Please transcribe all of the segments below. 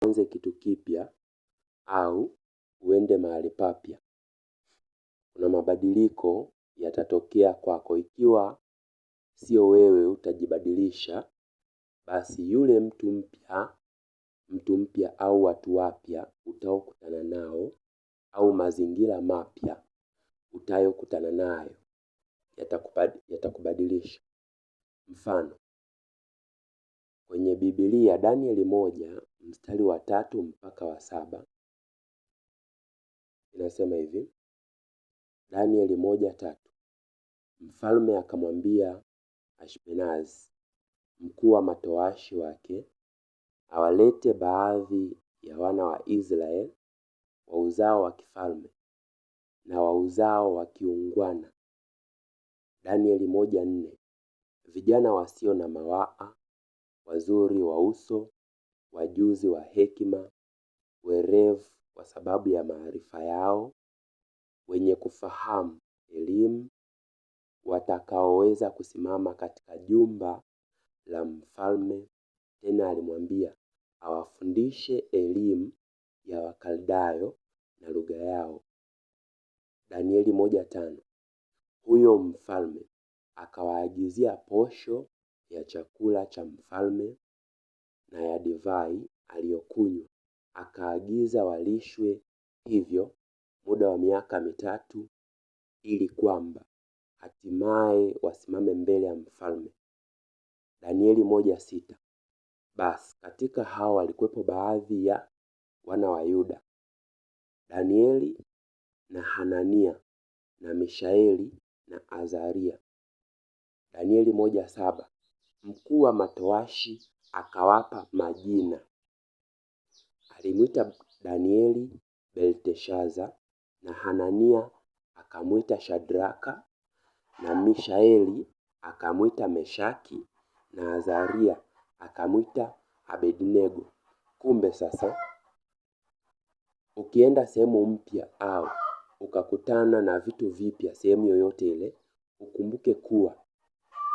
uanze kitu kipya au uende mahali papya, kuna mabadiliko yatatokea kwako. Ikiwa sio wewe utajibadilisha, basi yule mtu mpya au watu wapya utaokutana nao au mazingira mapya utayokutana nayo yatakubadilisha. Mfano, kwenye Biblia Danieli 1 mstari wa 3 mpaka wa 7 inasema hivi. Danieli 1:3. Mfalme akamwambia Ashpenazi, mkuu wa matowashi wake, awalete baadhi ya wana wa Israeli wa uzao wa kifalme na wa uzao wa kiungwana. Danieli 1:4. Vijana wasio na mawaa, wazuri wa uso, wajuzi wa hekima, werevu kwa sababu ya maarifa yao, wenye kufahamu elimu, watakaoweza kusimama katika jumba la mfalme. Tena alimwambia awafundishe elimu ya Wakaldayo na lugha yao. Danieli 1:5. Huyo mfalme akawaagizia posho ya chakula cha mfalme na ya divai aliyokunywa. Akaagiza walishwe hivyo muda wa miaka 3, ili kwamba hatimaye wasimame mbele ya mfalme. Danieli 1:6. Basi katika hao walikuwepo baadhi ya wana wa Yuda, Danieli na Hanania na Mishaeli na Azaria. Danieli 1:7. Mkuu wa matowashi akawapa majina. Alimwita Danieli Belteshaza, na Hanania akamwita Shadraka, na Mishaeli akamwita Meshaki, na Azaria akamwita Abednego. Kumbe sasa, ukienda sehemu mpya au ukakutana na vitu vipya sehemu yoyote ile, ukumbuke kuwa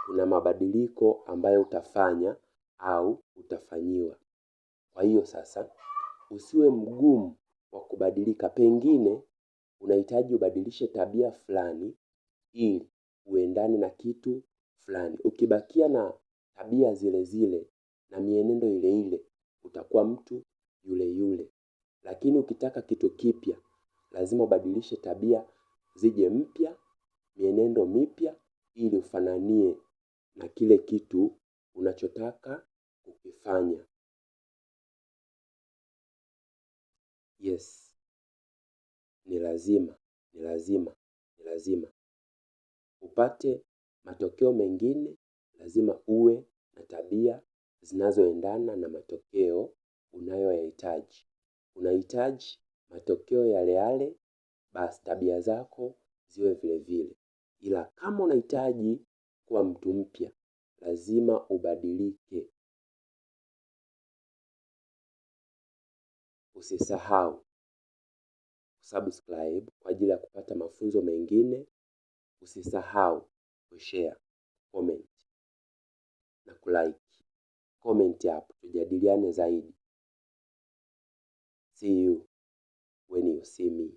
kuna mabadiliko ambayo utafanya au utafanyiwa. Kwa hiyo sasa, usiwe mgumu wa kubadilika. Pengine unahitaji ubadilishe tabia fulani ili uendane na kitu fulani. Ukibakia na tabia zile zile na mienendo ile ile, utakuwa mtu yule yule. Lakini ukitaka kitu kipya, lazima ubadilishe tabia zije mpya, mienendo mipya, ili ufananie na kile kitu unachotaka kukifanya. Yes, ni lazima upate matokeo mengine. Lazima uwe na tabia zinazoendana na matokeo unayoyahitaji. Unahitaji matokeo yale yale, basi tabia zako ziwe vile vile. Ila kama unahitaji kuwa mtu mpya, lazima ubadilike. Usisahau subscribe kwa ajili ya kupata mafunzo mengine. Usisahau kushare, comment na kulike. Comment hapo tujadiliane zaidi. See you when you see me.